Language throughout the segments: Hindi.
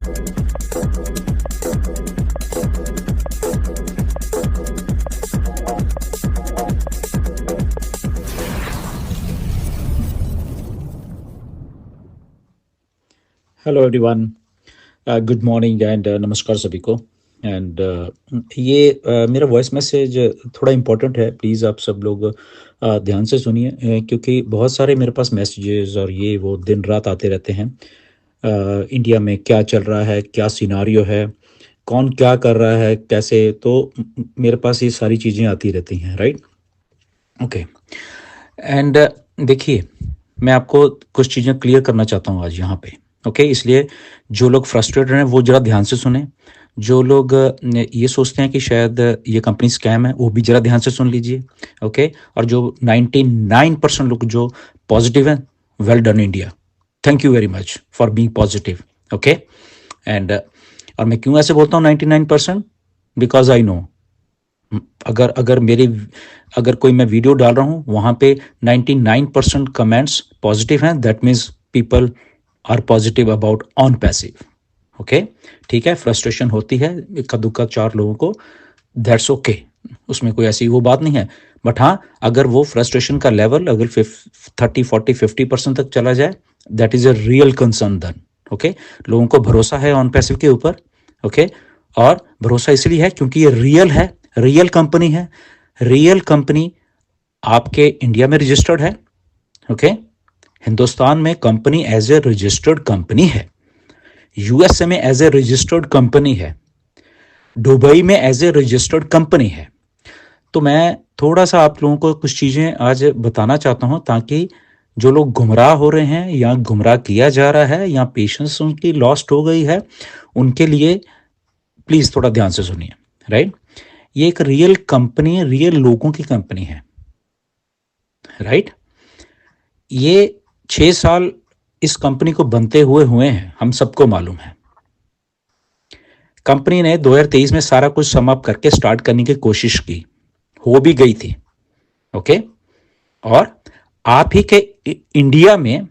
Hello everyone, good morning and नमस्कार सभी को। एंड ये मेरा वॉइस मैसेज थोड़ा इम्पोर्टेंट है, प्लीज़ आप सब लोग ध्यान से सुनिए, क्योंकि बहुत सारे मेरे पास मैसेजेस और ये वो दिन रात आते रहते हैं। इंडिया में क्या चल रहा है, क्या सिनारियो है, कौन क्या कर रहा है, कैसे, तो मेरे पास ये सारी चीज़ें आती रहती हैं, राइट। ओके। एंड देखिए, मैं आपको कुछ चीज़ें क्लियर करना चाहता हूँ आज यहाँ पे। ओके, इसलिए जो लोग फ्रस्ट्रेटेड हैं वो ज़रा ध्यान से सुने। जो लोग ये सोचते हैं कि शायद ये कंपनी स्कैम है, वो भी ज़रा ध्यान से सुन लीजिए। ओके, और जो 99% लोग जो पॉजिटिव हैं, well done India, thank you very much for being positive. Okay. And और मैं क्यों ऐसे बोलता हूँ 99%? बिकॉज आई नो, अगर अगर मेरी अगर कोई मैं वीडियो डाल रहा हूँ वहाँ पे 99% कमेंट्स पॉजिटिव हैं, that means people are positive about on passive. Okay, ठीक है, फ्रस्ट्रेशन होती है इक्का दुक्का 4 लोगों को, दैट्स ओके, उसमें कोई ऐसी वो बात नहीं है। बट हाँ, अगर वो फ्रस्ट्रेशन का लेवल अगर 30, 40, 50% तक चला जाए, that is a real concern then. Okay, लोगों को भरोसा है ऑन पैसिव के ऊपर। ओके, और भरोसा इसलिए है क्योंकि ये रियल है, रियल कंपनी है। रियल कंपनी आपके इंडिया में रजिस्टर्ड है। ओके, हिंदुस्तान में company as a registered company है, यूएसए में एज ए रजिस्टर्ड कंपनी है, दुबई में एज ए रजिस्टर्ड कंपनी है। तो मैं थोड़ा सा आप लोगों को कुछ चीज़ें आज बताना चाहता हूं, ताकि जो लोग गुमराह हो रहे हैं या गुमराह किया जा रहा है या पेशेंस उनकी लॉस्ट हो गई है, उनके लिए प्लीज़ थोड़ा ध्यान से सुनिए, राइट। ये एक रियल कंपनी, रियल लोगों की कंपनी है, राइट। ये 6 साल इस कंपनी को बनते हुए हैं, हम सबको मालूम है। कंपनी ने 2023 में सारा कुछ सम अप करके स्टार्ट करने की कोशिश की, हो भी गई थी। ओके, और आप ही के इंडिया में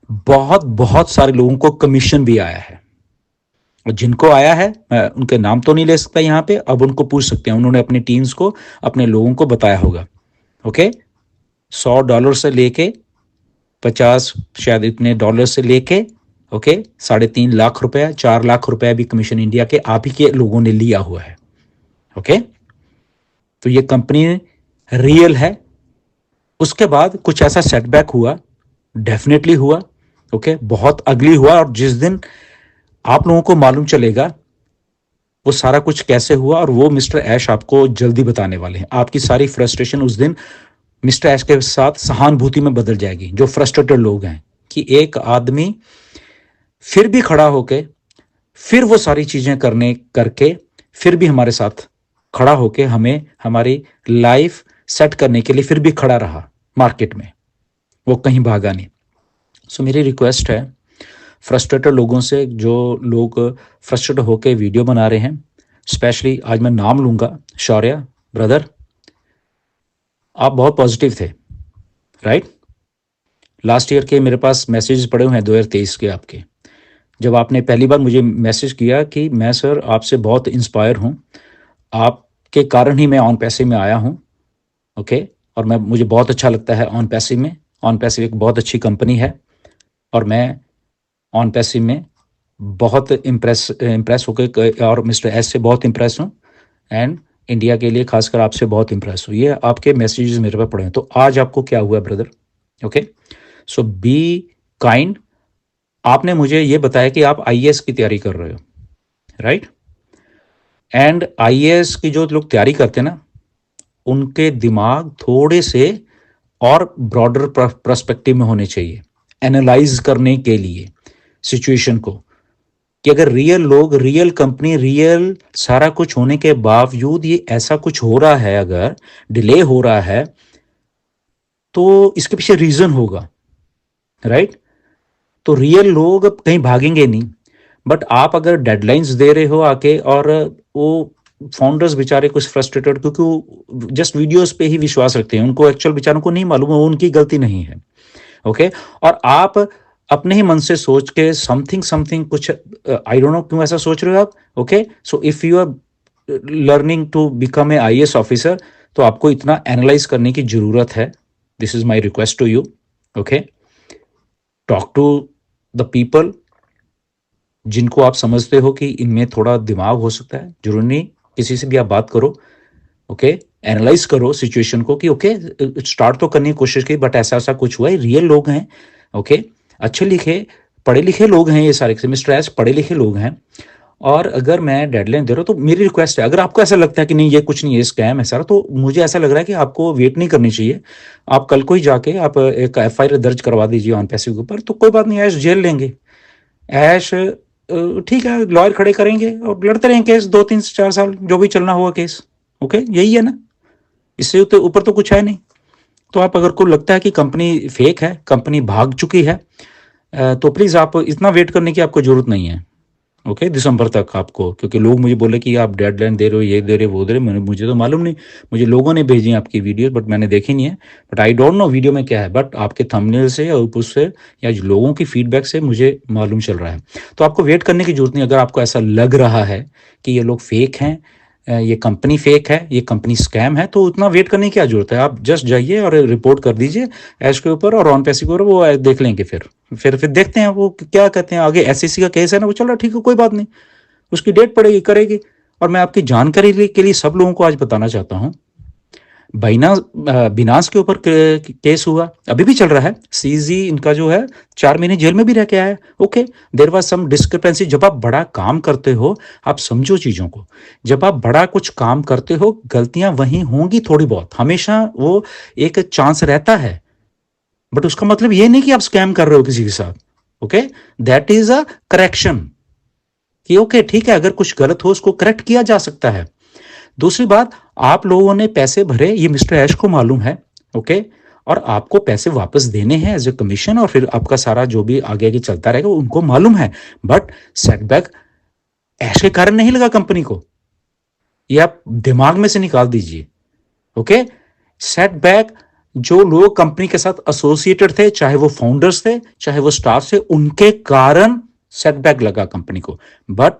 बहुत बहुत सारे लोगों को कमीशन भी आया है, और जिनको आया है मैं उनके नाम तो नहीं ले सकता यहाँ पे, अब उनको पूछ सकते हैं, उन्होंने अपनी टीम्स को, अपने लोगों को बताया होगा। ओके, $100 से लेके 50 शायद इतने डॉलर से लेके, ओके, 3.5 लाख रुपया, 4 लाख रुपया भी कमीशन इंडिया के आप ही के लोगों ने लिया हुआ है। ओके, तो ये कंपनी रियल है। उसके बाद कुछ ऐसा सेटबैक हुआ, डेफिनेटली हुआ। ओके, बहुत अगली हुआ, और जिस दिन आप लोगों को मालूम चलेगा वो सारा कुछ कैसे हुआ, और वो मिस्टर ऐश आपको जल्दी बताने वाले हैं। आपकी सारी फ्रस्ट्रेशन उस दिन मिस्टर ऐश के साथ सहानुभूति में बदल जाएगी। जो फ्रस्ट्रेटेड लोग हैं कि एक आदमी फिर भी खड़ा होके, फिर वो सारी चीजें करके फिर भी हमारे साथ खड़ा होके हमें हमारी लाइफ सेट करने के लिए फिर भी खड़ा रहा मार्केट में, वो कहीं भागा नहीं। सो मेरी रिक्वेस्ट है फ्रस्ट्रेटेड लोगों से, जो लोग फ्रस्ट्रेटेड होके वीडियो बना रहे हैं, स्पेशली आज मैं नाम लूंगा, शौर्य ब्रदर, आप बहुत पॉजिटिव थे, राइट। लास्ट ईयर के मेरे पास मैसेज पड़े हुए हैं 2023 के आपके, जब आपने पहली बार मुझे मैसेज किया कि मैं सर आपसे बहुत इंस्पायर हूँ, आपके कारण ही मैं ऑन पैसिव में आया हूँ। ओके, और मुझे बहुत अच्छा लगता है ऑन पैसिव में। ऑन पैसिव एक बहुत अच्छी कंपनी है, और मैं ऑन पैसिव में बहुत इम्प्रेस होकर, और मिस्टर एस से बहुत इम्प्रेस हूँ, एंड इंडिया के लिए खासकर आपसे बहुत इम्प्रेस हूँ। ये आपके मैसेजेस मेरे पास पड़े हैं। तो आज आपको क्या हुआ brother? Okay, so be kind. आपने मुझे ये बताया कि आप आईएएस की तैयारी कर रहे हो, राइट। एंड आईएएस की जो लोग तैयारी करते हैं ना, उनके दिमाग थोड़े से और ब्रॉडर पर्सपेक्टिव में होने चाहिए, एनालाइज करने के लिए सिचुएशन को, कि अगर रियल लोग, रियल कंपनी, रियल सारा कुछ होने के बावजूद ये ऐसा कुछ हो रहा है, अगर डिले हो रहा है, तो इसके पीछे रीजन होगा, राइट। तो रियल लोग अब कहीं भागेंगे नहीं। बट आप अगर डेडलाइंस दे रहे हो आके, और वो फाउंडर्स बेचारे कुछ फ्रस्ट्रेटेड, क्योंकि वो जस्ट वीडियोस पे ही विश्वास रखते हैं, उनको एक्चुअल बेचारों को नहीं मालूम है, वो उनकी गलती नहीं है। ओके, और आप अपने ही मन से सोच के समथिंग समथिंग कुछ, आई डोंट नो क्यों ऐसा सोच रहे हो आप। Okay, so if you are learning to become a IAS officer, तो आपको इतना एनालाइज करने की जरूरत है। This is my request to you. Okay, talk to the people जिनको आप समझते हो कि इनमें थोड़ा दिमाग हो सकता है। जरूरी नहीं किसी से भी आप बात करो। ओके, एनालाइज करो सिचुएशन को कि ओके, स्टार्ट तो करने की कोशिश की, बट ऐसा ऐसा कुछ हुआ है, रियल लोग हैं। ओके, अच्छे लिखे पढ़े लिखे लोग हैं ये सारे, मिस्टर एस पढ़े लिखे लोग हैं। और अगर मैं डेडलाइन दे रहा हूँ तो मेरी रिक्वेस्ट है, अगर आपको ऐसा लगता है कि नहीं ये कुछ नहीं है, स्कैम है सारा, तो मुझे ऐसा लग रहा है कि आपको वेट नहीं करनी चाहिए। आप कल को ही जाके आप एक एफआईआर दर्ज करवा दीजिए ऑन पैसे के ऊपर, तो कोई बात नहीं, ऐश झेल लेंगे। ऐश ठीक है, लॉयर खड़े करेंगे और लड़ते रहेंगे केस 2 3 4 साल, जो भी चलना होगा केस। ओके, यही है ना, इससे ऊपर तो कुछ है नहीं। तो आप अगर को लगता है कि कंपनी फेक है, कंपनी भाग चुकी है, तो प्लीज़ आप इतना वेट करने की आपको जरूरत नहीं है। ओके, दिसंबर तक आपको, क्योंकि लोग मुझे बोले कि आप डेडलाइन दे रहे हो, ये दे रहे हो, वो दे रहे हो, मुझे तो मालूम नहीं। मुझे लोगों ने भेजी हैं आपकी वीडियो, बट मैंने देखी नहीं है। But I don't know video में क्या है, बट आपके थंबनेल से या उससे या लोगों की फीडबैक से मुझे मालूम चल रहा है। तो आपको वेट करने की जरूरत नहीं। अगर आपको ऐसा लग रहा है कि ये लोग फेक हैं, ये कंपनी फेक है, ये कंपनी स्कैम है, तो उतना वेट करने की क्या जरूरत है। आप जस्ट जाइए और रिपोर्ट कर दीजिए ऐश के ऊपर और ऑन पैसे के ऊपर, वो देख लेंगे। फिर देखते हैं वो क्या कहते हैं आगे। एसईसी का केस है ना, वो चल रहा, ठीक है, कोई बात नहीं, उसकी डेट पड़ेगी, करेगी। और मैं आपकी जानकारी के लिए सब लोगों को आज बताना चाहता हूं, बिनास के ऊपर केस हुआ, अभी भी चल रहा है। सीजी इनका जो है 4 महीने जेल में भी रह के आया है। Okay, there was some discrepancy. जब आप बड़ा काम करते हो, आप समझो चीजों को, जब आप बड़ा कुछ काम करते हो, गलतियां वहीं होंगी थोड़ी बहुत, हमेशा वो एक चांस रहता है। बट उसका मतलब ये नहीं कि आप स्कैम कर रहे हो किसी के साथ। Okay, that is a correction, कि ओके ठीक है, अगर कुछ गलत हो उसको करेक्ट किया जा सकता है। दूसरी बात, आप लोगों ने पैसे भरे, ये मिस्टर ऐश को मालूम है। ओके, और आपको पैसे वापस देने हैं एज ए कमीशन, और फिर आपका सारा जो भी आगे आगे चलता रहेगा उनको मालूम है। बट सेटबैक ऐश के कारण नहीं लगा कंपनी को, ये आप दिमाग में से निकाल दीजिए। ओके, सेटबैक जो लोग कंपनी के साथ एसोसिएटेड थे, चाहे वो फाउंडर्स थे, चाहे वो स्टाफ थे, उनके कारण सेटबैक लगा कंपनी को। बट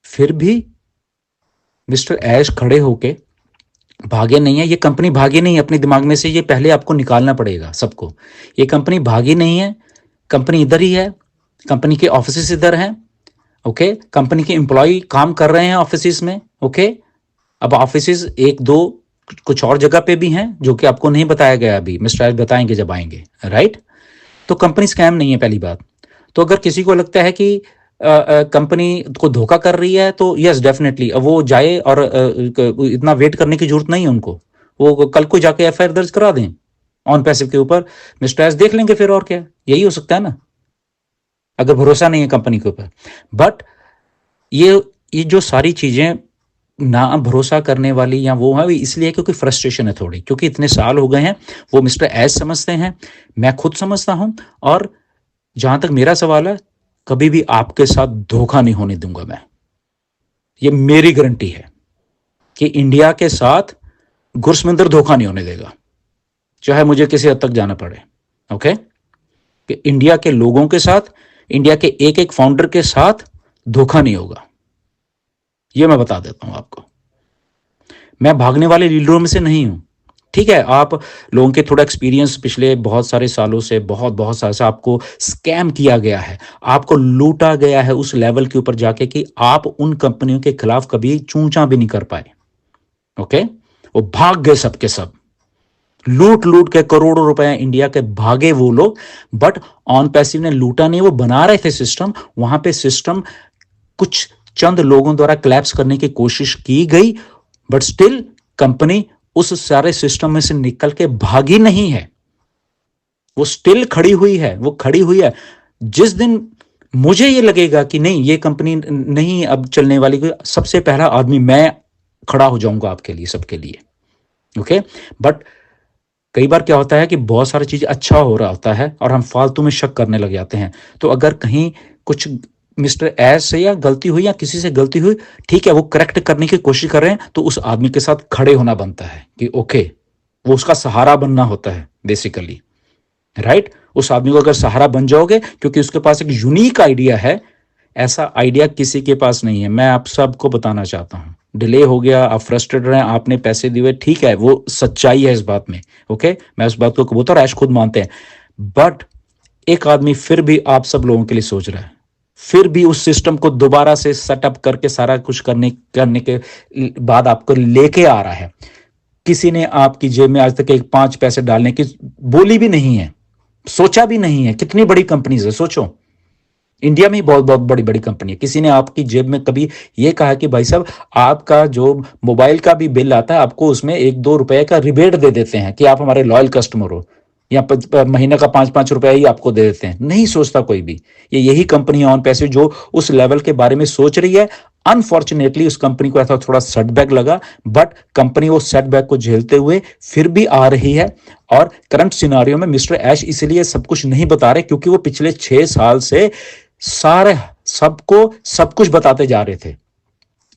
फिर भी मिस्टर ऐश खड़े होके भागे नहीं है। ये कंपनी भागी नहीं है अपने दिमाग में से, ये पहले आपको निकालना पड़ेगा सबको। ये कंपनी भागी नहीं है, कंपनी इधर ही है, कंपनी के ऑफिस इधर हैं। ओके, कंपनी के एम्प्लॉय काम कर रहे हैं ऑफिस में। ओके, अब ऑफिस एक दो कुछ और जगह पे भी हैं जो कि आपको नहीं बताया गया अभी, मिस्टर ऐश बताएंगे जब आएंगे, राइट। तो कंपनी स्कैम नहीं है, पहली बात। तो अगर किसी को लगता है कि कंपनी को धोखा कर रही है, तो यस डेफिनेटली वो जाए, और इतना वेट करने की जरूरत नहीं है उनको। वो कल को जाके एफआईआर दर्ज करा दें ऑन पैसिव के ऊपर, मिस्टर एस देख लेंगे फिर, और क्या, यही हो सकता है ना, अगर भरोसा नहीं है कंपनी के ऊपर। बट ये जो सारी चीजें ना भरोसा करने वाली या वो है, इसलिए क्योंकि फ्रस्ट्रेशन है थोड़ी, क्योंकि इतने साल हो गए हैं। वो मिस्टर एस समझते हैं, मैं खुद समझता हूं। और जहां तक मेरा सवाल है, कभी भी आपके साथ धोखा नहीं होने दूंगा मैं। ये मेरी गारंटी है कि इंडिया के साथ गुरसमिंदर धोखा नहीं होने देगा, चाहे मुझे किसी हद तक जाना पड़े। ओके, कि इंडिया के लोगों के साथ, इंडिया के एक एक फाउंडर के साथ धोखा नहीं होगा, ये मैं बता देता हूं आपको। मैं भागने वाले लीडरों में से नहीं हूं। ठीक है, आप लोगों के थोड़ा एक्सपीरियंस पिछले बहुत सारे सालों से, बहुत साल से आपको स्कैम किया गया है, आपको लूटा गया है उस लेवल के ऊपर जाके कि आप उन कंपनियों के खिलाफ कभी चूंचा भी नहीं कर पाए। ओके, वो भाग गए सबके सब, लूट लूट के करोड़ों रुपए इंडिया के भागे वो लोग। बट ऑन पैसिव ने लूटा नहीं, वो बना रहे थे सिस्टम। वहां पे सिस्टम कुछ चंद लोगों द्वारा क्लैप्स करने की कोशिश की गई, बट स्टिल कंपनी उस सारे सिस्टम में से निकल के भागी नहीं है, वो स्टिल खड़ी हुई है। वो खड़ी हुई है। जिस दिन मुझे ये लगेगा कि नहीं ये कंपनी नहीं अब चलने वाली, सबसे पहला आदमी मैं खड़ा हो जाऊंगा आपके लिए, सबके लिए। ओके, बट कई बार क्या होता है कि बहुत सारी चीज अच्छा हो रहा होता है और हम फालतू में शक करने लग जाते हैं। तो अगर कहीं कुछ मिस्टर एस से या गलती हुई या किसी से गलती हुई, ठीक है, वो करेक्ट करने की कोशिश कर रहे हैं, तो उस आदमी के साथ खड़े होना बनता है कि ओके, वो उसका सहारा बनना होता है बेसिकली, राइट। उस आदमी को अगर सहारा बन जाओगे, क्योंकि उसके पास एक यूनिक आइडिया है, ऐसा आइडिया किसी के पास नहीं है। मैं आप सबको बताना चाहता हूं, डिले हो गया, आप फ्रस्ट्रेटेड रहे, आपने पैसे दिए, ठीक है, वो सच्चाई है इस बात में, ओके, मैं उस बात को कबूतर ऐश खुद मानते हैं, बट एक आदमी फिर भी आप सब लोगों के लिए सोच रहा है, फिर भी उस सिस्टम को दोबारा से सेटअप करके सारा कुछ करने के बाद आपको लेके आ रहा है। किसी ने आपकी जेब में आज तक एक 5 पैसे डालने की बोली भी नहीं है, सोचा भी नहीं है। कितनी बड़ी कंपनीज है, सोचो, इंडिया में बहुत बहुत बड़ी बड़ी कंपनी है। किसी ने आपकी जेब में कभी यह कहा कि भाई साहब आपका जो मोबाइल का भी बिल आता है, आपको उसमें 1-2 रुपए का रिबेट दे देते हैं कि आप हमारे लॉयल कस्टमर हो, या महीने का 5-5 रुपए ही आपको दे देते हैं। नहीं सोचता कोई भी। ये यही कंपनी ऑन पैसे जो उस लेवल के बारे में सोच रही है। अनफॉर्चुनेटली उस कंपनी को ऐसा थोड़ा सेटबैक लगा, बट कंपनी वो सेटबैक को झेलते हुए फिर भी आ रही है। और करंट सिनारियो में मिस्टर ऐश इसलिए सब कुछ नहीं बता रहे क्योंकि वो पिछले 6 साल से सारे सबको सब कुछ बताते जा रहे थे।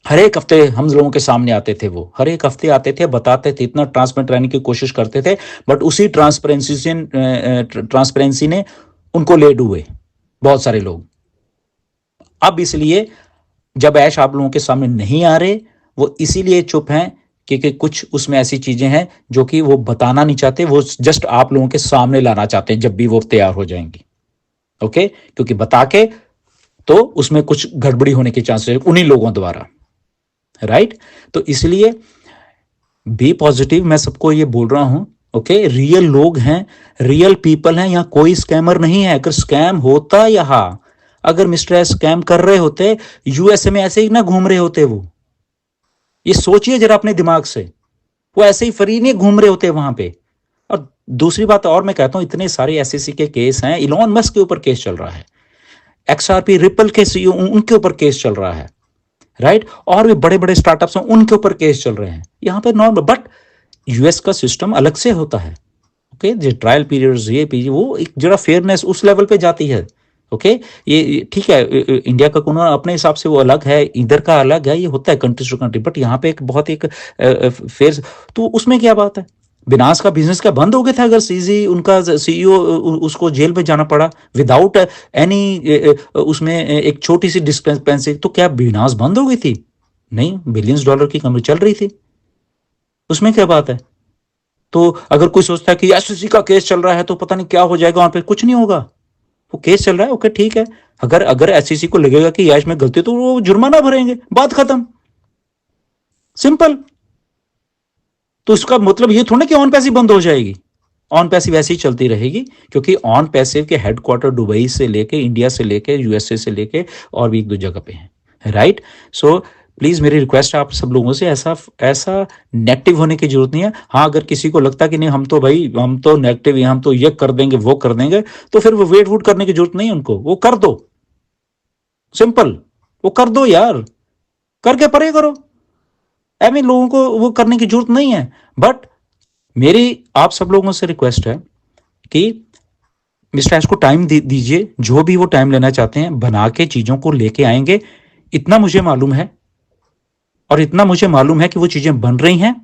हर एक हफ्ते हम लोगों के सामने आते थे, वो हर एक हफ्ते आते थे, बताते थे, इतना ट्रांसपेरेंट रहने की कोशिश करते थे, बट उसी ट्रांसपेरेंसी ने उनको ले डूबे बहुत सारे लोग। अब इसलिए जब ऐश आप लोगों के सामने नहीं आ रहे, वो इसीलिए चुप हैं क्योंकि कुछ उसमें ऐसी चीजें हैं जो कि वो बताना नहीं चाहते, वो जस्ट आप लोगों के सामने लाना चाहते हैं जब भी वो तैयार हो जाएंगी, ओके, क्योंकि बता के तो उसमें कुछ गड़बड़ी होने के चांसेस उन्हीं लोगों द्वारा, राइट। तो इसलिए बी पॉजिटिव, मैं सबको ये बोल रहा हूं, ओके, रियल लोग हैं, रियल पीपल हैं, यहां कोई स्कैमर नहीं है। अगर स्कैम होता यहां, अगर मिस्टर एस स्कैम कर रहे होते, यूएसए में ऐसे ही ना घूम रहे होते वो। ये सोचिए जरा अपने दिमाग से, वो ऐसे ही फ्री नहीं घूम रहे होते वहां पे। और दूसरी बात और मैं कहता हूं, इतने सारे एसईसी के केस हैं, इलॉन मस्क के ऊपर केस चल रहा है, एक्सआरपी रिपल के सीईओ उनके ऊपर केस चल रहा है, राइट, और भी बड़े बड़े स्टार्टअप्स हैं उनके ऊपर केस चल रहे हैं यहां पे नॉर्मल। बट यूएस का सिस्टम अलग से होता है, ओके, जो ट्रायल पीरियड्स ये पीरियड वो एक जरा फेयरनेस उस लेवल पे जाती है, ओके। ये ठीक है, इंडिया का कानून अपने हिसाब से वो अलग है, इधर का अलग है, ये होता है कंट्री टू कंट्री, बट यहाँ पे एक बहुत एक फेयर, तो उसमें क्या बात है। बिनास का बिजनेस क्या बंद हो गया था अगर सीजी उनका सीईओ उसको जेल में जाना पड़ा विदाउट एनी उसमें एक छोटी सी डिस्क्रिपेंसी, तो क्या बिनास बंद हो गई थी? नहीं, बिलियंस डॉलर की कंपनी चल रही थी, उसमें क्या बात है। तो अगर कोई सोचता है कि एसईसी का केस चल रहा है तो पता नहीं क्या हो जाएगा वहां पे, कुछ नहीं होगा, वो केस चल रहा है, ओके ठीक है। अगर एसईसी को लगेगा कि यश में गलती तो वो जुर्माना भरेंगे, बात खत्म, सिंपल। तो इसका मतलब ये थोड़ा कि ऑन पैसिव बंद हो जाएगी, ऑन पैसिव ऐसी ही चलती रहेगी, क्योंकि ऑन पैसिव के हेडक्वार्टर दुबई से लेके, इंडिया से लेके, यूएसए से लेके और भी 1-2 जगह पे हैं, राइट। सो प्लीज मेरी रिक्वेस्ट है आप सब लोगों से, ऐसा नेगेटिव होने की जरूरत नहीं है। हाँ, अगर किसी को लगता कि नहीं हम तो भाई हम तो नेगेटिव हैं, हम तो ये कर देंगे वो कर देंगे, तो फिर वो वेट वूट करने की जरूरत नहीं है उनको, वो कर दो, सिंपल, वो कर दो यार, करके परे करो, ऐसे लोगों को वो करने की जरूरत नहीं है। बट मेरी आप सब लोगों से रिक्वेस्ट है कि मिस्टर एस को टाइम दीजिए, जो भी वो टाइम लेना चाहते हैं, बना के चीजों को लेके आएंगे, इतना मुझे मालूम है, और इतना मुझे मालूम है कि वो चीजें बन रही हैं,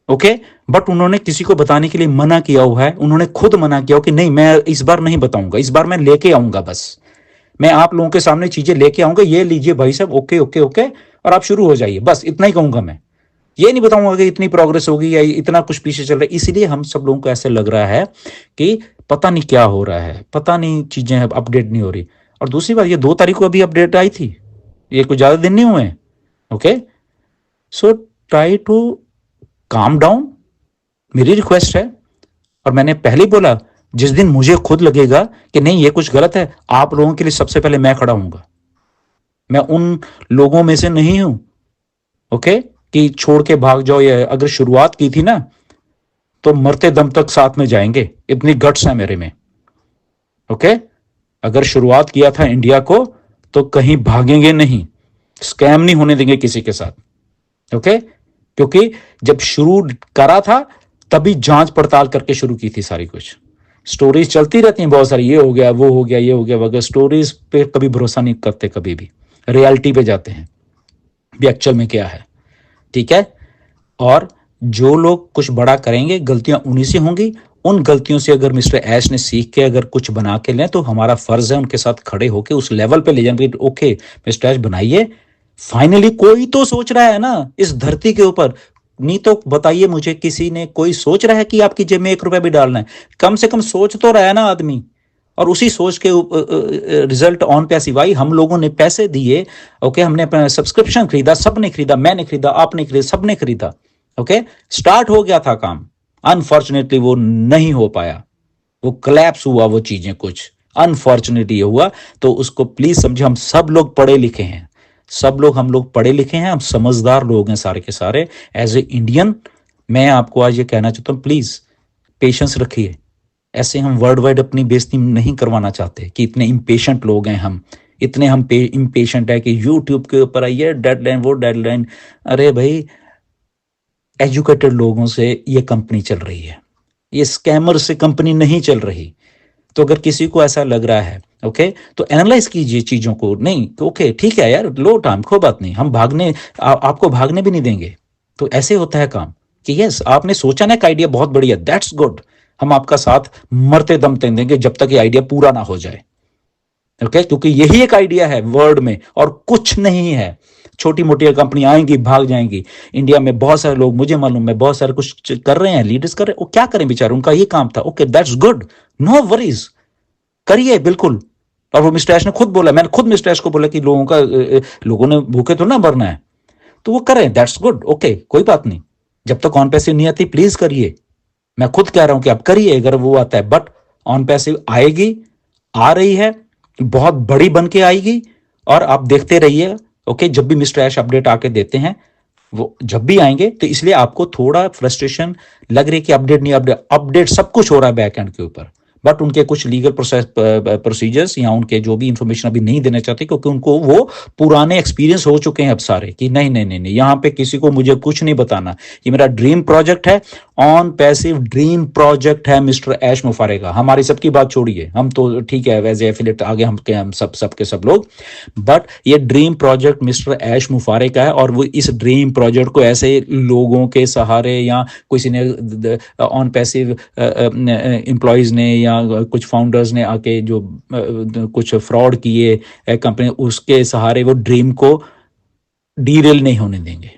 ओके। बट उन्होंने किसी को बताने के लिए मना किया हुआ है, उन्होंने खुद मना किया कि नहीं मैं इस बार नहीं बताऊंगा, इस बार मैं लेके आऊंगा, बस मैं आप लोगों के सामने चीजें लेके आऊंगा, ये लीजिए भाई साहब, ओके ओके ओके, और आप शुरू हो जाइए, बस इतना ही कहूंगा मैं। ये नहीं बताऊंगा कि इतनी प्रोग्रेस होगी या इतना कुछ पीछे चल रहा है। इसलिए हम सब लोगों को ऐसे लग रहा है कि पता नहीं क्या हो रहा है, पता नहीं चीजें अपडेट नहीं हो रही। और दूसरी बात, ये 2 तारीख को अभी अपडेट आई थी, ये कुछ ज्यादा दिन नहीं हुए, okay. So try to calm down, मेरी रिक्वेस्ट है। और मैंने पहले ही बोला, जिस दिन मुझे खुद लगेगा कि नहीं ये कुछ गलत है, आप लोगों के लिए सबसे पहले मैं खड़ा हूंगा। मैं उन लोगों में से नहीं हूं, ओके, कि छोड़ के भाग जाओ। या अगर शुरुआत की थी ना तो मरते दम तक साथ में जाएंगे, इतनी गट्स है मेरे में, ओके। अगर शुरुआत किया था इंडिया को तो कहीं भागेंगे नहीं, स्कैम नहीं होने देंगे किसी के साथ, ओके। क्योंकि जब शुरू करा था तभी जांच पड़ताल करके शुरू की थी सारी कुछ। स्टोरीज चलती रहती हैं बहुत सारी, ये हो गया वो हो गया ये हो गया वगैरह, स्टोरीज पे कभी भरोसा नहीं करते, कभी भी रियलिटी पे जाते हैं भी एक्चुअल में क्या है, ठीक है। और जो लोग कुछ बड़ा करेंगे गलतियां उन्हीं से होंगी, उन गलतियों से अगर मिस्टर ऐश ने सीख के अगर कुछ बना के लें तो हमारा फर्ज है उनके साथ खड़े होके उस लेवल पे ले जाएंगे। ओके मिस्टर ऐश बनाइए, फाइनली कोई तो सोच रहा है ना इस धरती के ऊपर। नहीं तो बताइए मुझे, किसी ने कोई सोच रहा है कि आपकी जेब में 1 रुपया भी डालना है? कम से कम सोच तो रहा है ना आदमी, और उसी सोच के रिजल्ट ऑन पे सिवाय हम लोगों ने पैसे दिए। ओके, हमने अपना सब्सक्रिप्शन खरीदा, सबने खरीदा, मैंने खरीदा, आपने खरीदा, सबने खरीदा। ओके, स्टार्ट हो गया था काम, अनफॉर्चुनेटली वो नहीं हो पाया, वो क्लैप्स हुआ, वो चीजें कुछ अनफॉर्चुनेटली हुआ। तो उसको प्लीज समझे, हम सब लोग पढ़े लिखे हैं, सब लोग हम लोग पढ़े लिखे हैं, हम समझदार लोग हैं सारे के सारे। एज ए इंडियन मैं आपको आज ये कहना चाहता हूँ, प्लीज पेशेंस रखिए। ऐसे हम वर्ल्ड वाइड अपनी बेइज्जती नहीं करवाना चाहते कि इतने इम्पेशेंट लोग हैं हम, इतने हम इम्पेशेंट है कि यूट्यूब के ऊपर आइए डेडलाइन वो डेडलाइन। अरे भाई, एजुकेटेड लोगों से ये कंपनी चल रही है, ये स्कैमर से कंपनी नहीं चल रही। तो अगर किसी को ऐसा लग रहा है, ओके, तो एनालाइज कीजिए चीजों को। नहीं तो ओके ठीक है यार, लो टाइम, कोई बात नहीं, हम भागने आपको भागने भी नहीं देंगे। तो ऐसे होता है काम कि यस आपने सोचा ना एक आइडिया बहुत बढ़िया, दैट्स गुड, हम आपका साथ मरते दम तक देंगे जब तक ये आइडिया पूरा ना हो जाए। ओके, क्योंकि यही एक आइडिया है वर्ल्ड में और कुछ नहीं है। छोटी मोटी कंपनी आएंगी, भाग जाएंगी। इंडिया में बहुत सारे लोग, मुझे मालूम है, बहुत सारे कुछ कर रहे हैं, लीडर्स कर रहे हैं, वो क्या करें बेचारे, उनका ये काम था। Okay that's good, no worries, करिए बिल्कुल। और वो मिस्टर ऐश ने खुद बोला, मैंने खुद मिस्टर ऐश को बोला कि लोगों ने भूखे तो ना मरना है, तो वो करें, दैट्स गुड, ओके कोई बात नहीं। जब तक ऑन पैसिव नहीं आती प्लीज करिए, मैं खुद कह रहा हूं कि आप करिए अगर वो आता है। बट ऑन पैसिव आएगी, आ रही है, बहुत बड़ी बन के आएगी, और आप देखते रहिए। ओके, जब भी मिस्टर ऐश अपडेट आके देते हैं, वो जब भी आएंगे, तो इसलिए आपको थोड़ा फ्रस्ट्रेशन लग रही है कि अपडेट नहीं, अपडेट सब कुछ हो रहा है बैक एंड के ऊपर। बट उनके कुछ लीगल प्रोसीजर्स या उनके जो भी इंफॉर्मेशन अभी नहीं देना चाहते, क्योंकि उनको वो पुराने एक्सपीरियंस हो चुके हैं अब सारे, कि नहीं नहीं नहीं नहीं, यहाँ पे किसी को मुझे कुछ नहीं बताना, ये मेरा ड्रीम प्रोजेक्ट है, ऑन पैसिव ड्रीम प्रोजेक्ट है मिस्टर ऐश मुफारे का। हमारी सबकी बात छोड़िए, हम तो ठीक है वैसे एफिलेट आगे हम सब के सब लोग, बट ये ड्रीम प्रोजेक्ट मिस्टर ऐश मुफारे का है। और वो इस ड्रीम प्रोजेक्ट को ऐसे लोगों के सहारे या किसी ने ऑन पैसिव एम्प्लॉयज ने या कुछ फाउंडर्स ने आके जो कुछ फ्रॉड किए कंपनी, उसके सहारे वो ड्रीम को डीरेल नहीं होने देंगे,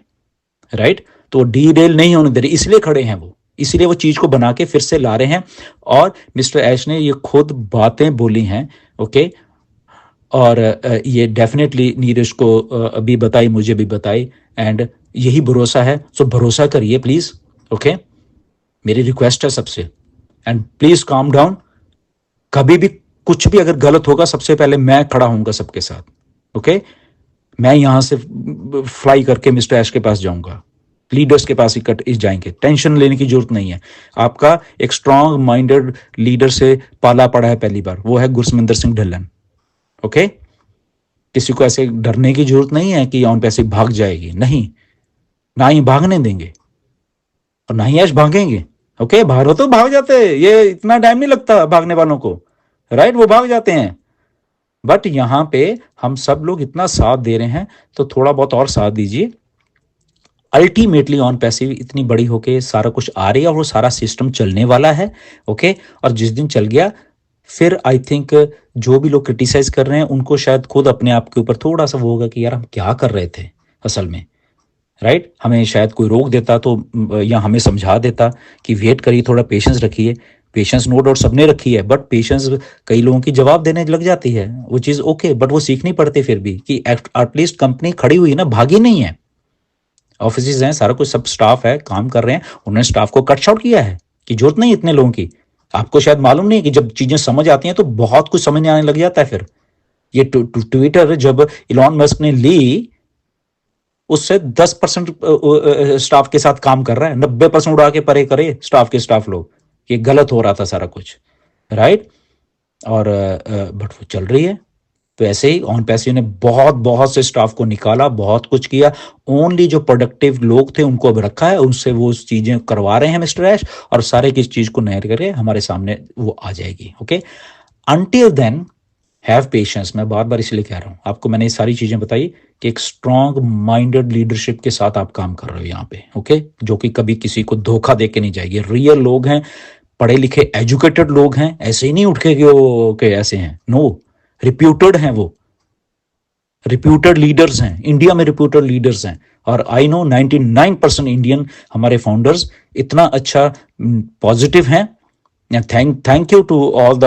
राइट। तो डीरेल नहीं होने दे रहे, इसलिए खड़े हैं वो, इसलिए वो चीज को बना के फिर से ला रहे हैं। और मिस्टर ऐश ने ये खुद बातें बोली हैं, ओके, और ये डेफिनेटली नीरज को अभी बताई, मुझे भी बताई, एंड यही भरोसा है। सो भरोसा करिए प्लीज, ओके, मेरी रिक्वेस्ट है सबसे, एंड प्लीज काम डाउन। कभी भी कुछ भी अगर गलत होगा, सबसे पहले मैं खड़ा होऊंगा सबके साथ, ओके। मैं यहां से फ्लाई करके मिस्टर ऐश के पास जाऊंगा, लीडर्स के पास ही जाएंगे, टेंशन लेने की जरूरत नहीं है। आपका एक स्ट्रांग माइंडेड लीडर से पाला पड़ा है पहली बार, वो है गुरसमिंदर सिंह ढिल्लन, ओके। किसी को ऐसे डरने की जरूरत नहीं है कि ऑन पैसे भाग जाएगी, नहीं, ना ही भागने देंगे और ना ही ऐश भागेंगे। ओके, भागो तो भाग जाते, ये इतना टाइम नहीं लगता भागने वालों को, राइट, वो भाग जाते हैं। बट यहां पे हम सब लोग इतना साथ दे रहे हैं, तो थोड़ा बहुत और साथ दीजिए। अल्टीमेटली ऑन पैसिव इतनी बड़ी होके सारा कुछ आ रही है, और वो सारा सिस्टम चलने वाला है, ओके। और जिस दिन चल गया, फिर आई थिंक जो भी लोग क्रिटिसाइज कर रहे हैं उनको शायद खुद अपने आप के ऊपर थोड़ा सा वो होगा कि यार हम क्या कर रहे थे असल में, राइट। हमें शायद कोई रोक देता तो, या हमें समझा देता कि वेट करिए, थोड़ा पेशेंस रखिए। पेशेंस नो डाउट सबने रखी है, बट पेशेंस कई लोगों की जवाब देने लग जाती है, वो चीज़ ओके, बट वो सीखनी पड़ती फिर भी कि एटलीस्ट कंपनी खड़ी हुई है ना, भागी नहीं है। ऑफिस हैं, सारा कुछ सब स्टाफ है, काम कर रहे हैं, उन्होंने स्टाफ को कट शॉर्ट किया है कि जरूरत नहीं इतने लोगों की। आपको शायद मालूम नहीं कि जब चीजें समझ आती हैं तो बहुत कुछ समझ आने लग जाता है। फिर ये ट्विटर जब इलॉन मस्क ने ली, उससे 10% स्टाफ के साथ काम कर रहा है, 90% उड़ा के परे करे स्टाफ लोग। ये गलत हो रहा था सारा कुछ, राइट। और बट वो चल रही है। तो ऐसे ही ऑन पैसिव ने बहुत बहुत से स्टाफ को निकाला, बहुत कुछ किया। ओनली जो प्रोडक्टिव लोग थे उनको अब रखा है, उनसे वो चीजें करवा रहे हैं मिस्टर ऐश, और सारे किस चीज को नहर करके हमारे सामने वो आ जाएगी, okay. Until then have patience. मैं बार बार इसलिए कह रहा हूं आपको, मैंने ये सारी चीजें बताई कि एक स्ट्रांग माइंडेड लीडरशिप के साथ आप काम कर रहे हो यहाँ पे, ओके, जो कि कभी किसी को धोखा दे के नहीं जाएगी। रियल लोग हैं, पढ़े लिखे एजुकेटेड लोग हैं, ऐसे ही नहीं उठ के ऐसे हैं, नो, रिप्यूटेड हैं वो, रिप्यूटेड लीडर्स हैं, इंडिया में रिप्यूटेड लीडर्स हैं। और आई नो 99% इंडियन हमारे फाउंडर्स इतना अच्छा पॉजिटिव हैं। Thank you to all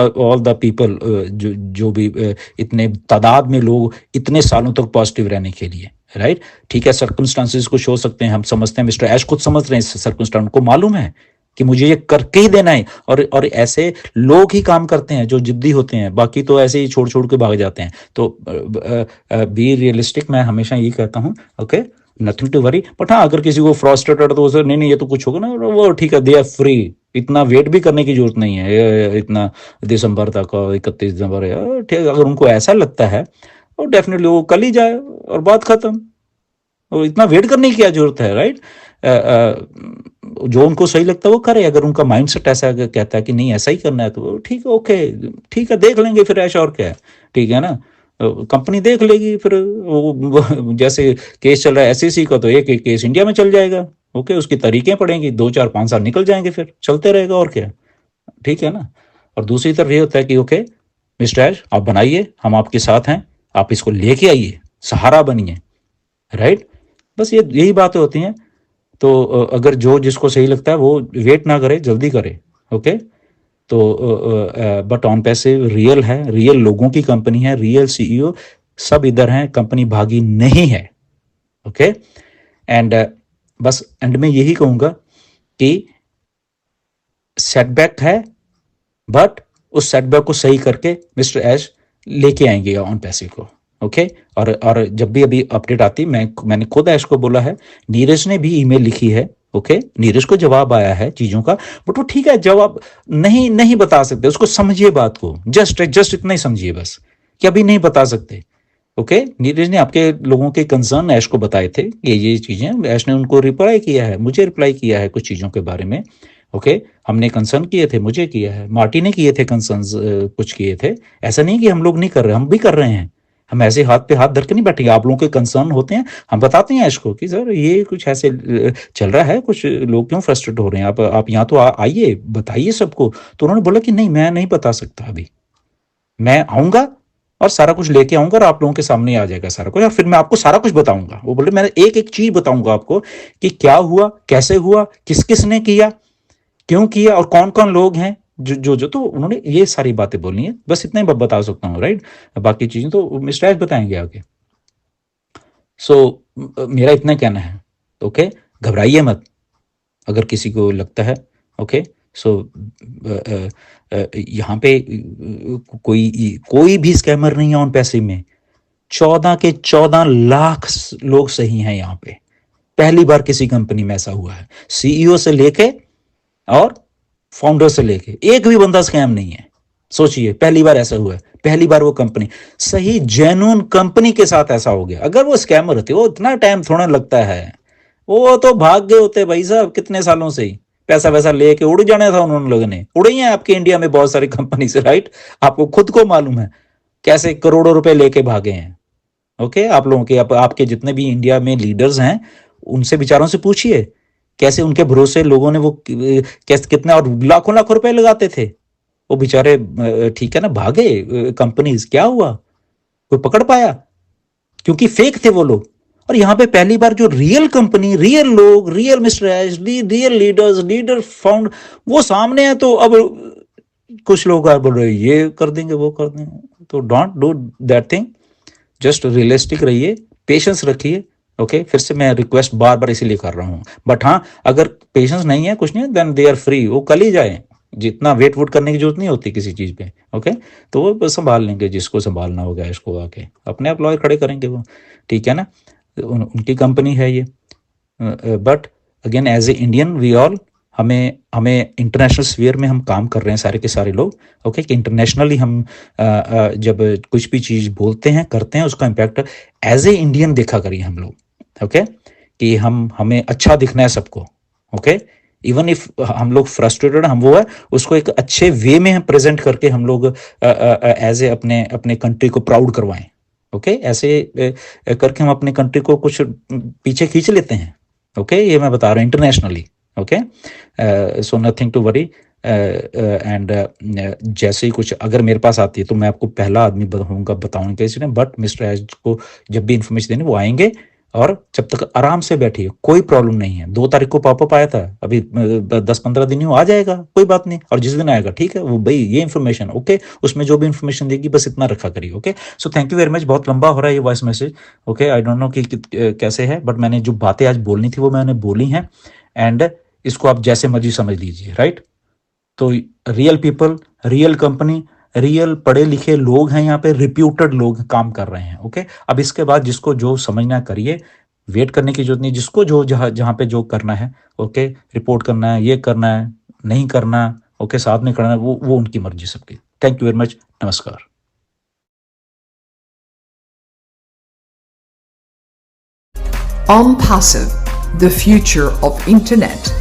the people जो भी इतने तादाद में लोग इतने सालों तक पॉजिटिव रहने के लिए, राइट। ठीक है, सर्कमस्टांसेस कुछ हो सकते हैं, हम समझते हैं, मिस्टर ऐश खुद समझ रहे हैं सर्कमस्टांस को, मालूम है कि मुझे ये करके ही देना है। और ऐसे लोग ही काम करते हैं जो जिद्दी होते हैं, बाकी तो ऐसे ही छोड़ छोड़ के भाग जाते हैं। तो बी रियलिस्टिक, मैं हमेशा यही कहता हूँ, okay, nothing to worry. But हाँ, अगर किसी को फ्रस्ट्रेटेड तो उसे नहीं ये तो कुछ होगा ना, वो ठीक है, दे आर फ्री, इतना वेट भी करने की जरूरत नहीं है, इतना दिसंबर तक, 31 दिसंबर है, ठीक है। अगर उनको ऐसा लगता है तो डेफिनेटली वो कल ही जाए और बात खत्म, और इतना वेट करने की क्या जरूरत है, राइट। जो उनको सही लगता है वो करे। अगर उनका माइंडसेट ऐसा कहता है कि नहीं ऐसा ही करना है, तो ठीक है, ओके, ठीक है, देख लेंगे फिर ऐसा, और क्या है, ठीक है ना, कंपनी देख लेगी फिर। वो जैसे केस चल रहा है एसईसी का, तो एक एक केस इंडिया में चल जाएगा, ओके, उसकी तरीकें पड़ेंगी, 2 4 5 साल निकल जाएंगे, फिर चलते रहेगा, और क्या, ठीक है ना। और दूसरी तरफ ये होता है कि ओके मिस्टर ऐश, आप बनाइए, हम आपके साथ हैं, आप इसको लेके आइए, सहारा बनिए, राइट। बस ये यही बातें होती हैं। तो अगर जो जिसको सही लगता है वो वेट ना करे, जल्दी करे, ओके। तो बट ऑन पैसिव रियल है, रियल लोगों की कंपनी है, रियल सीईओ सब इधर हैं, कंपनी भागी नहीं है, ओके। एंड बस एंड में यही कहूंगा कि सेटबैक है, बट उस सेटबैक को सही करके मिस्टर ऐश लेके आएंगे ऑन पैसिव को, ओके। और जब भी अभी अपडेट आती, मैंने खुद ऐश को बोला है, नीरज ने भी ईमेल लिखी है, ओके, नीरज को जवाब आया है चीजों का, बट वो ठीक है, जवाब नहीं नहीं बता सकते, उसको समझिए बात को, जस्ट इतना ही समझिए बस, कि अभी नहीं बता सकते, ओके। नीरज ने आपके लोगों के कंसर्न ऐश को बताए थे कि ये चीजें, ऐश ने उनको रिप्लाई किया है, मुझे रिप्लाई किया है कुछ चीजों के बारे में, ओके। हमने कंसर्न किए थे, मुझे किया है, मार्टी ने किए थे कंसर्न, कुछ किए थे। ऐसा नहीं कि हम लोग नहीं कर रहे, हम भी कर रहे हैं। हम ऐसे हाथ पे हाथ धर के नहीं बैठेंगे, आप लोगों के कंसर्न होते हैं, हम बताते हैं इसको कि सर ये कुछ ऐसे चल रहा है, कुछ लोग क्यों फ्रस्ट्रेट हो रहे हैं, आप यहाँ तो आइए, बताइए सबको। तो उन्होंने बोला कि नहीं, मैं नहीं बता सकता अभी, मैं आऊंगा और सारा कुछ लेके आऊंगा और आप लोगों के सामने आ जाएगा सारा कुछ, और फिर मैं आपको सारा कुछ बताऊंगा। वो बोले मैं एक एक चीज बताऊंगा आपको कि क्या हुआ, कैसे हुआ, किस किस ने किया, क्यों किया, और कौन कौन लोग हैं जो तो उन्होंने ये सारी बातें बोलनी है, बस इतना ही बता सकता हूँ, राइट। बाकी चीजें तो मिस्टर ऐश बताएंगे आगे। सो मेरा इतना कहना है, ओके, घबराइए मत अगर किसी को लगता है, ओके। सो यहाँ पे कोई कोई भी स्कैमर नहीं है ऑन पैसे में, 14 के 14 लाख लोग सही हैं यहाँ पे, पहली बार किसी कंपनी में ऐसा हुआ है, सीईओ से लेके और फाउंडर से लेके एक भी बंदा स्कैम नहीं है। सोचिए, पहली बार ऐसा हुआ है, पहली बार वो कंपनी, सही जेन्युइन कंपनी के साथ ऐसा हो गया। अगर वो स्कैमर होते, वो इतना टाइम थोड़ा लगता है, वो तो भाग गए होते भाई साहब कितने सालों से ही, पैसा वैसा लेके उड़ जाना था उन्होंने, लोगों ने उड़े हैं आपके इंडिया में बहुत सारी कंपनी से, राइट। आपको खुद को मालूम है कैसे करोड़ों रुपए लेके भागे हैं, ओके। आप लोगों के आपके जितने भी इंडिया में लीडर्स हैं, उनसे विचारों से पूछिए कैसे उनके भरोसे लोगों ने वो कैसे कितने और लाखों लाखों रुपए लगाते थे, वो बेचारे, ठीक है ना, भागे कंपनीज, क्या हुआ, कोई पकड़ पाया, क्योंकि फेक थे वो लोग। और यहाँ पे पहली बार जो रियल कंपनी, रियल लोग, रियल मिस्टर ऐश, रियल लीडर्स, लीडर फाउंड, वो सामने है, तो अब कुछ लोग बोल रहे ये कर देंगे वो कर देंगे, तो don't do that thing, just realistic रहिए, पेशेंस रखिए, ओके। फिर से मैं रिक्वेस्ट बार बार इसीलिए कर रहा हूँ, बट हाँ, अगर पेशेंस नहीं है, कुछ नहीं है, देन दे आर फ्री, वो कल ही जाए, जितना वेट वुट करने की जरूरत नहीं होती किसी चीज पे, ओके। तो वो संभाल लेंगे, जिसको संभालना होगा इसको आके अपने आप लॉयर खड़े करेंगे वो, ठीक है ना। उनकी कंपनी है ये। But again as a Indian we all, हमें हमें इंटरनेशनल स्फीयर में हम काम कर रहे हैं सारे के सारे लोग, ओके, कि इंटरनेशनली हम जब कुछ भी चीज़ बोलते हैं करते हैं, उसका इम्पैक्ट एज ए इंडियन देखा करिए हम लोग, ओके, कि हमें अच्छा दिखना है सबको, ओके। इवन इफ हम लोग फ्रस्ट्रेटेड, हम वो है उसको एक अच्छे वे में हम प्रेजेंट करके हम लोग एज ए अपने अपने कंट्री को प्राउड करवाएं, ओके। ऐसे करके हम अपने कंट्री को कुछ पीछे खींच लेते हैं, ओके। ये मैं बता रहा हूँ internationally, okay. So nothing to worry, and जैसे ही कुछ अगर मेरे पास आती है तो मैं आपको पहला आदमी होऊंगा बताऊंगा कैसे नहीं, बट मिस्टर एच को जब भी इन्फॉर्मेशन देनी वो आएंगे, और जब तक आराम से बैठिए, कोई प्रॉब्लम नहीं है। 2 तारीख को पॉपअप आया था, अभी 10-15 दिन ही हो, आ जाएगा, कोई बात नहीं। और जिस दिन आएगा ठीक है, वो भाई ये इन्फॉर्मेशन ओके, उसमें जो भी इन्फॉर्मेशन देगी बस इतना रखा करिए। Okay, so thank you very much. बहुत लंबा हो रहा है ये voice message. Okay, I don't know कि कैसे है, बट मैंने जो बातें आज बोलनी थी वो मैंने बोली हैं, एंड इसको आप जैसे मर्जी समझ लीजिए, राइट। तो real people, real company, real पढ़े लिखे लोग हैं यहाँ पे, रिप्यूटेड लोग काम कर रहे हैं। ओके, अब इसके बाद जिसको जो समझना है करिए, वेट करने की जरूरत नहीं। जिसको जो जहाँ जहाँ पे जो करना है, ओके, रिपोर्ट करना है, ये करना है, नहीं करना, ओके, साथ में करना है, वो उनकी मर्जी सबकी। थैंक यू वेरी मच, नमस्कार। OnPassive, the future of internet.